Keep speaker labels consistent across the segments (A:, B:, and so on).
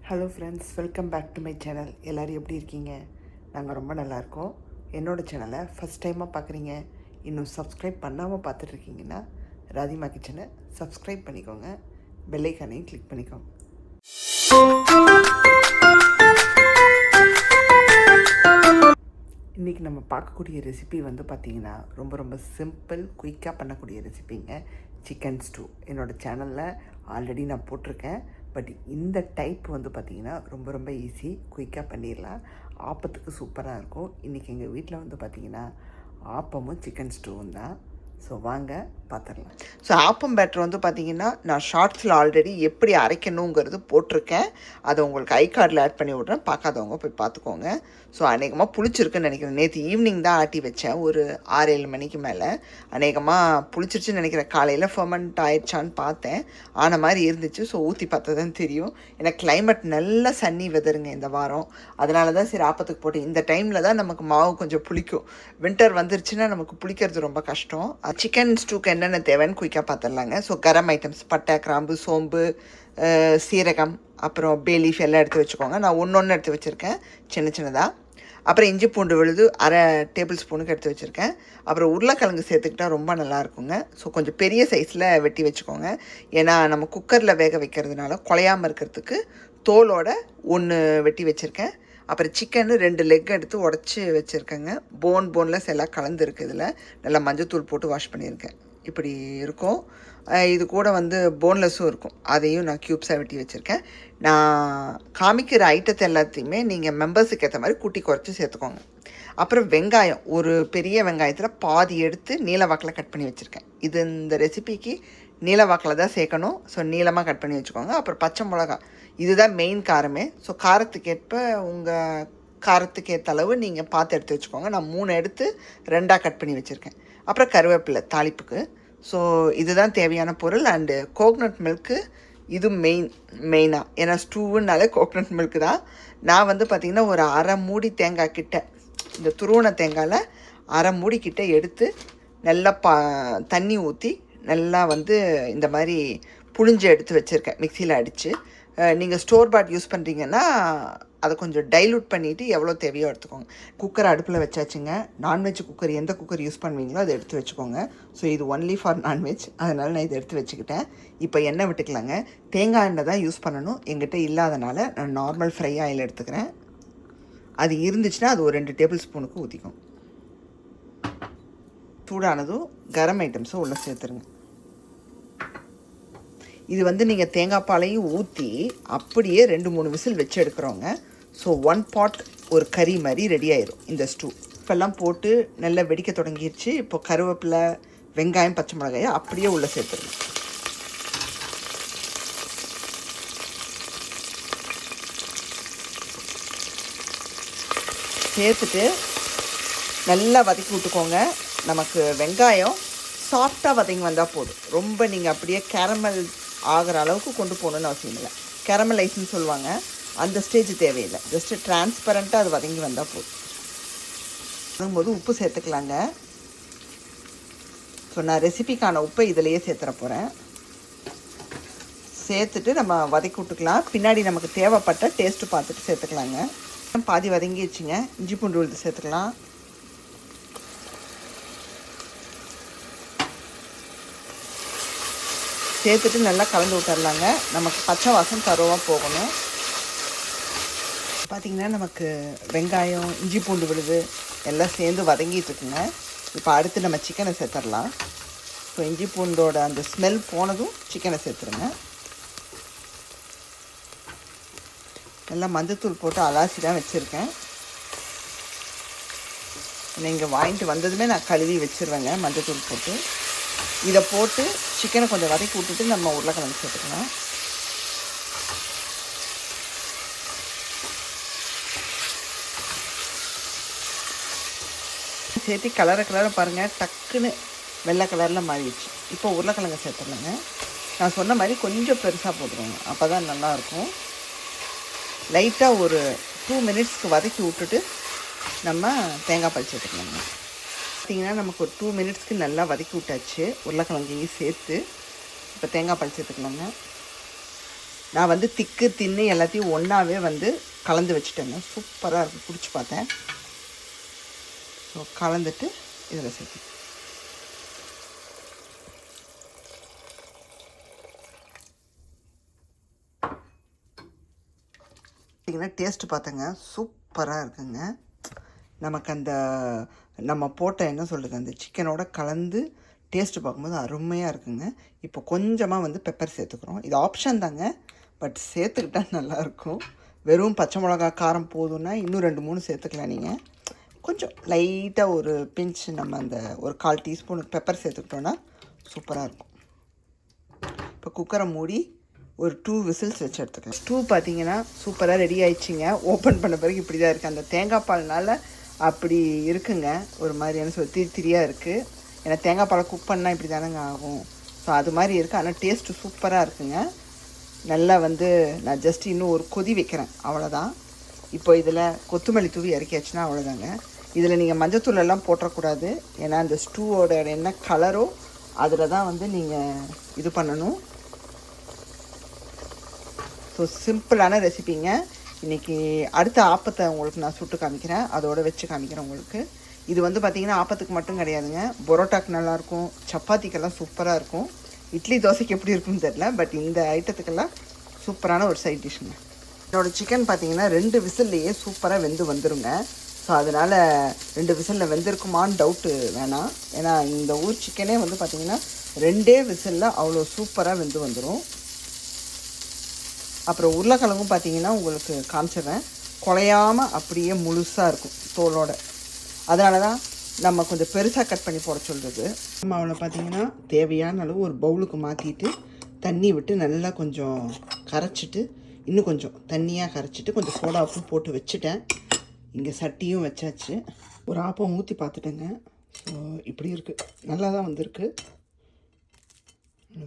A: Hello friends, welcome back to my channel. எல்லோரும் எப்படி இருக்கீங்க? நாங்கள் ரொம்ப நல்லாயிருக்கோம். என்னோடய சேனலை ஃபஸ்ட் டைமாக பார்க்குறீங்க, இன்னும் சப்ஸ்கிரைப் பண்ணாமல் பார்த்துட்ருக்கீங்கன்னா ராதிமா கிச்சனை சப்ஸ்கிரைப் பண்ணிக்கோங்க, பெல்லைக்கானையும் கிளிக் பண்ணிக்கோங்க. இன்றைக்கி நம்ம பார்க்கக்கூடிய ரெசிபி பார்த்திங்கன்னா ரொம்ப சிம்பிள், குயிக்காக பண்ணக்கூடிய ரெசிபிங்க. சிக்கன் ஸ்டூ என்னோடய சேனலில் ஆல்ரெடி நான் போட்டிருக்கேன். பட் இந்த டைப் பார்த்திங்கன்னா ரொம்ப ஈஸி, குயிக்காக பண்ணிடலாம். ஆப்பத்துக்கு சூப்பராக இருக்கும். இன்றைக்கி எங்கள் வீட்டில் பார்த்திங்கன்னா ஆப்பமும் சிக்கன் ஸ்டூவும் தான். ஸோ வாங்க பார்த்துடலாம். ஸோ ஆப்பம் பேட்டர் பார்த்திங்கன்னா நான் ஷார்ட்ஸில் ஆல்ரெடி எப்படி அரைக்கணுங்கிறது போட்டிருக்கேன். அதை உங்களுக்கு ஐ கார்டில் ஆட் பண்ணி விட்றேன், பார்க்காதவங்க போய் பார்த்துக்கோங்க. ஸோ அநேகமாக புளிச்சிருக்குன்னு நினைக்கிறேன். நேற்று ஈவினிங் தான் ஆட்டி வச்சேன், ஒரு 6-7 மணிக்கு மேலே. அநேகமாக புளிச்சிருச்சுன்னு நினைக்கிறேன். காலையில் ஃபர்மெண்ட் ஆயிடுச்சான்னு பார்த்தேன், ஆன மாதிரி இருந்துச்சு. ஸோ ஊற்றி பார்த்தா தான் தெரியும். ஏன்னா கிளைமேட் நல்லா சன்னி வெதருங்க இந்த வாரம். அதனால தான் சரி ஆப்பத்துக்கு போட்டு. இந்த டைமில் தான் நமக்கு மாவு கொஞ்சம் புளிக்கும். வின்டர் வந்துருச்சுன்னா நமக்கு புளிக்கிறது ரொம்ப கஷ்டம். சிக்கன் ஸ்டூக்கு என்னென்ன தேவைன்னு குயிக்காக பார்த்துடலாங்க. ஸோ கரம் ஐட்டம்ஸ், பட்டை, கிராம்பு, சோம்பு, சீரகம், அப்புறம் பேலீஃப் எல்லாம் எடுத்து வச்சுக்கோங்க. நான் ஒன்று எடுத்து வச்சுருக்கேன் சின்னதாக. அப்புறம் இஞ்சி பூண்டு விழுது 1/2 டேபிள் ஸ்பூனுக்கு எடுத்து வச்சுருக்கேன். அப்புறம் உருளைக்கிழங்கு சேர்த்துக்கிட்டால் ரொம்ப நல்லாயிருக்குங்க. ஸோ கொஞ்சம் பெரிய சைஸில் வெட்டி வச்சுக்கோங்க. ஏன்னா நம்ம குக்கரில் வேக வைக்கிறதுனால குழையாமல் இருக்கிறதுக்கு தோலோட 1 வெட்டி வச்சுருக்கேன். அப்புறம் சிக்கனு 2 லெக் எடுத்து உடச்சி வச்சுருக்கேங்க. போன்லெஸ் எல்லாம் கலந்துருக்கு. இதில் நல்லா மஞ்சத்தூள் போட்டு வாஷ் பண்ணியிருக்கேன். இப்படி இருக்கும். இது கூட போன்லெஸ்ஸும் இருக்கும். அதையும் நான் க்யூப்ஸாக வெட்டி வச்சுருக்கேன். நான் காமிக்கிற ஐட்டத்தை எல்லாத்தையுமே நீங்கள் மெம்பர்ஸுக்கு ஏற்ற மாதிரி கூட்டி குறைச்சி சேர்த்துக்கோங்க. அப்புறம் வெங்காயம், ஒரு பெரிய வெங்காயத்தில் பாதி எடுத்து நீல வாக்கில் கட் பண்ணி வச்சுருக்கேன். இது இந்த ரெசிபிக்கு நீல வாக்கில் தான் சேர்க்கணும். ஸோ நீளமாக கட் பண்ணி வச்சுக்கோங்க. அப்புறம் பச்சை மிளகா, இதுதான் மெயின் காரமே. ஸோ காரத்துக்கேற்ப உங்கள் காரத்துக்கேற்ற அளவு நீங்கள் பார்த்து எடுத்து வச்சுக்கோங்க. நான் 3 எடுத்து 2ஆக கட் பண்ணி வச்சுருக்கேன். அப்புறம் கருவேப்பிலை தாளிப்புக்கு. ஸோ இதுதான் தேவையான பொருள். அண்டு கோக்னட் மில்க்கு, இது மெயினாக. ஏன்னா ஸ்டூவுனாலே கோக்னட் மில்க்கு தான். நான் பார்த்திங்கன்னா ஒரு 1/2 மூடி தேங்காய் கிட்ட, இந்த துருவன தேங்காயில் 1/2 மூடி கிட்ட எடுத்து நல்லா தண்ணி ஊற்றி நல்லா இந்த மாதிரி புழிஞ்சு எடுத்து வச்சுருக்கேன், மிக்சியில் அடித்து. நீங்கள் ஸ்டோர் பாட் யூஸ் பண்ணுறீங்கன்னா அதை கொஞ்சம் டைல்யூட் பண்ணிவிட்டு எவ்வளோ தேவையோ எடுத்துக்கோங்க. குக்கர் அடுப்பில் வச்சாச்சுங்க. நான்வெஜ் குக்கர், எந்த குக்கர் யூஸ் பண்ணுவீங்களோ அதை எடுத்து வச்சுக்கோங்க. ஸோ இது ஒன்லி ஃபார் நான்வெஜ், அதனால் நான் இதை எடுத்து வச்சுக்கிட்டேன். இப்போ எண்ணெய் விட்டுக்கலாங்க. தேங்காய் எண்ணெய் தான் யூஸ் பண்ணணும். எங்கிட்ட இல்லாதனால நான் நார்மல் ஃப்ரை ஆயில் எடுத்துக்கிறேன். அது இருந்துச்சுன்னா அது ஒரு 2 டேபிள் ஸ்பூனுக்கு ஊற்றிக்கும். சூடானதும் கரம் ஐட்டம்ஸும் உள்ளே சேர்த்துருங்க. இது நீங்கள் தேங்காய் பாலையும் ஊற்றி அப்படியே 2-3 விசில் வச்சு எடுக்கிறோங்க. ஸோ 1 பாட் ஒரு கறி மாதிரி ரெடி ஆயிடும் இந்த ஸ்டூ. இப்போல்லாம் போட்டு நல்லா வெடிக்க தொடங்கிடுச்சு. இப்போ கருவேப்பிலை, வெங்காயம், பச்சை மிளகாயை அப்படியே உள்ளே சேர்த்துருங்க. சேர்த்துட்டு நல்லா வதக்கி விட்டுக்கோங்க. நமக்கு வெங்காயம் சாஃப்டாக வதங்கி வந்தால் போதும். ரொம்ப நீங்கள் அப்படியே கேரமல் ஆகிற அளவுக்கு கொண்டு போகணுன்னு அவசியம் இல்லை. கேரமலைஸ்ன்னு சொல்லுவாங்க, அந்த ஸ்டேஜ் தேவையில்லை. ஜஸ்ட்டு டிரான்ஸ்பரண்ட்டாக அது வதங்கி வந்தால் போதும். வதங்கும்போது உப்பு சேர்த்துக்கலாங்க. ஸோ நான் ரெசிபிக்கான உப்பை இதிலையே சேர்த்துற போகிறேன். சேர்த்துட்டு நம்ம வதக்கி விட்டுக்கலாம். பின்னாடி நமக்கு தேவைப்பட்ட டேஸ்ட்டு பார்த்துட்டு சேர்த்துக்கலாங்க. பாதி வதங்கிடுச்சுங்க. இஞ்சி பூண்டு விழுது சேர்த்துக்கலாம். சேர்த்துட்டு நல்லா கலந்து விட்டுறலாங்க. நமக்கு பச்சை வாசம் தரோவாக போகணும். பார்த்திங்கன்னா நமக்கு வெங்காயம், இஞ்சி பூண்டு விழுது எல்லாம் சேர்ந்து வதங்கிட்டு இருக்குங்க. இப்போ அடுத்து நம்ம சிக்கனை சேர்த்துடலாம். ஸோ இஞ்சி பூண்டோட அந்த ஸ்மெல் போனதும் சிக்கனை சேர்த்துருங்க. எல்லாம் மஞ்சத்தூள் போட்டு அலாசி தான் வச்சுருக்கேன். நீங்கள் வாங்கிட்டு வந்ததுமே நான் கழுவி வச்சுருவேங்க மஞ்சத்தூள் போட்டு. இதை போட்டு சிக்கனை கொஞ்சம் வதக்கி விட்டுட்டு நம்ம உருளைக்கிழங்கு சேர்த்துக்கலாம். சேர்த்து கலரை பாருங்கள், டக்குன்னு வெள்ளை கலரில் மாறிடுச்சு. இப்போ உருளைக்கிழங்கு சேர்த்துடலாங்க. நான் சொன்ன மாதிரி கொஞ்சம் பெருசாக போட்டுருவாங்க, அப்போ தான் நல்லாயிருக்கும். லைட்டாக ஒரு 2 மினிட்ஸ்க்கு வதக்கி விட்டுட்டு நம்ம தேங்காய் பால் சேர்த்துக்கலாங்க. பார்த்திங்கன்னா நமக்கு ஒரு 2 மினிட்ஸ்க்கு நல்லா வதக்கி விட்டாச்சு. உருளைக்கிழங்கையும் சேர்த்து இப்போ தேங்காய் பால் சேர்த்துக்கலாங்க. நான் வந்து திக்கு தின்னு எல்லாத்தையும் ஒன்றாவே வந்து கலந்து வச்சுட்டேங்க. சூப்பராக இருக்கும். குடிச்சு பார்த்தேன். ஸோ கலந்துட்டு இதில் சேர்த்து பார்த்தீங்கன்னா டேஸ்ட்டு பார்த்தேங்க. சூப்பராக இருக்குங்க. நமக்கு அந்த நம்ம போட்ட என்ன சொல்கிறது அந்த சிக்கனோட கலந்து டேஸ்ட்டு பார்க்கும்போது அருமையாக இருக்குங்க. இப்போ கொஞ்சமாக வந்து பெப்பர் சேர்த்துக்கிறோம். இது ஆப்ஷன் தாங்க, பட் சேர்த்துக்கிட்டால் நல்லாயிருக்கும். வெறும் பச்சை மிளகா காரம் போதும்னா இன்னும் 2-3 சேர்த்துக்கலாம். நீங்கள் கொஞ்சம் லைட்டாக ஒரு பிஞ்ச் நம்ம அந்த ஒரு 1/4 டீஸ்பூன் பெப்பர் சேர்த்துக்கிட்டோன்னா சூப்பராக இருக்கும். இப்போ குக்கரை மூடி ஒரு 2 விசில்ஸ் வச்சு எடுத்துக்கலாம். ஸ்டூ பார்த்தீங்கன்னா சூப்பராக ரெடி ஆயிடுச்சிங்க. ஓப்பன் பண்ண பிறகு இப்படி தான் இருக்குது. அந்த தேங்காய் பால்னால் அப்படி இருக்குங்க. ஒரு மாதிரியான சொல்லி திரியாக இருக்குது. ஏன்னா தேங்காய் பாலை குக் பண்ணால் இப்படி தானேங்க ஆகும். ஸோ அது மாதிரி இருக்குது. ஆனால் டேஸ்ட்டு சூப்பராக இருக்குங்க. நல்லா வந்து நான் ஜஸ்ட் இன்னும் ஒரு கொதி வைக்கிறேன், அவ்வளோதான். இப்போ இதில் கொத்தமல்லி தூவி இறக்கியாச்சுன்னா அவ்வளோதாங்க. இதில் நீங்கள் மஞ்சத்தூள் எல்லாம் போட்டக்கூடாது. ஏன்னா அந்த ஸ்டூவோட என்ன கலரோ அதில் தான் வந்து நீங்கள் இது பண்ணணும். ஸோ சிம்பிளான ரெசிபிங்க. இன்றைக்கி அடுத்த ஆப்பத்தை உங்களுக்கு நான் சுட்டு காமிக்கிறேன், அதோடு வச்சு காமிக்கிறேன் உங்களுக்கு. இது வந்து பார்த்திங்கன்னா ஆப்பத்துக்கு மட்டும் கிடையாதுங்க, பரோட்டாக்கு நல்லாயிருக்கும், சப்பாத்திக்கெல்லாம் சூப்பராக இருக்கும், இட்லி தோசைக்கு எப்படி இருக்குன்னு தெரில, பட் இந்த ஐட்டத்துக்கெல்லாம் சூப்பரான ஒரு சைட் டிஷ்ஷுங்க. என்னோடய சிக்கன் பார்த்திங்கன்னா 2 விசில்லையே சூப்பராக வெந்து வந்துடுங்க. ஸோ அதனால் 2 விசிலில் வெந்திருக்குமான்னு டவுட்டு வேணாம். ஏன்னா இந்த ஊர் சிக்கனே வந்து பார்த்திங்கன்னா 2 விசிலில் அவ்வளோ சூப்பராக வெந்து வந்துடும். அப்புறம் உருளைக்கிழங்கும் பார்த்தீங்கன்னா உங்களுக்கு காமிச்சிடுறேன், குலையாமல் அப்படியே முழுசாக இருக்கும் தோலோடு. அதனால தான் நம்ம கொஞ்சம் பெருசாக கட் பண்ணி போட சொல்கிறது. நம்ம அவளை பார்த்திங்கன்னா தேவையான அளவு ஒரு பவுலுக்கு மாற்றிட்டு தண்ணி விட்டு நல்லா கொஞ்சம் கரைச்சிட்டு, இன்னும் கொஞ்சம் தண்ணியாக கரைச்சிட்டு கொஞ்சம் சோடா உப்பு போட்டு வச்சுட்டேன். இங்கே சட்டியும் வச்சாச்சு. ஒரு ஆப்பம் ஊற்றி பார்த்துட்டேங்க. ஸோ இப்படி இருக்குது, நல்லா தான் வந்திருக்கு,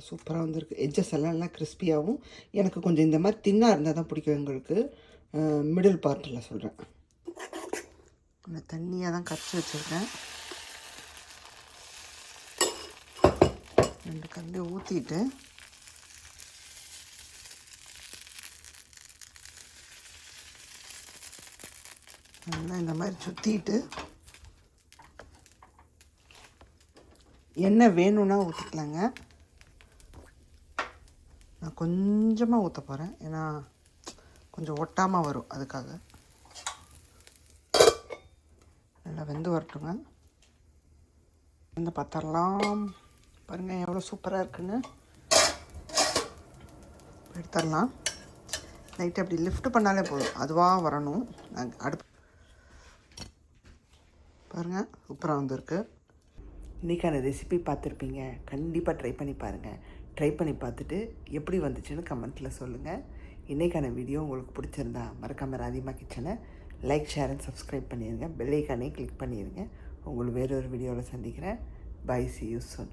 A: சூப்பராக வந்திருக்கு. எட்ஜஸ் எல்லாம் நல்லா கிறிஸ்பியாகவும். எனக்கு கொஞ்சம் இந்த மாதிரி தின்னாக இருந்தால் தான் பிடிக்கும் எங்களுக்கு. மிடில் பார்ட்டில் சொல்கிறேன். நான் தண்ணியாக தான் கரைச்சி வச்சுருக்கேன். 2 கரண்டி ஊற்றிட்டு நல்லா இந்த மாதிரி சுற்றிட்டு எண்ணெய் வேணும்னா ஊற்றிக்கலாங்க. நான் கொஞ்சமாக ஊற்ற போகிறேன், ஏன்னா கொஞ்சம் ஒட்டாமல் வரும், அதுக்காக. நல்லா வெந்து வரட்டுங்க. இந்த பார்த்துடலாம். பாருங்கள் எவ்வளோ சூப்பராக இருக்குன்னு. எடுத்துடலாம். லைட்டு அப்படி லிஃப்ட் பண்ணாலே போதும், அதுவாக வரணும். நாங்கள் அடுப்பு பாருங்கள் சூப்பராக வந்திருக்கு. இன்றைக்கான ரெசிபி பார்த்துருப்பீங்க, கண்டிப்பாக ட்ரை பண்ணி பாருங்கள். ட்ரை பண்ணி பார்த்துட்டு எப்படி வந்துச்சுன்னு கமெண்ட்டில் சொல்லுங்கள். இன்றைக்கான வீடியோ உங்களுக்கு பிடிச்சிருந்தா மறக்காம ராதிமா கிச்சனை லைக், ஷேர் அண்ட் சப்ஸ்கிரைப் பண்ணிடுங்க. பெல் ஐக்கானே கிளிக் பண்ணிடுங்க. உங்களுக்கு வேறொரு வீடியோவில் சந்திக்கிறேன். Bye, see you soon.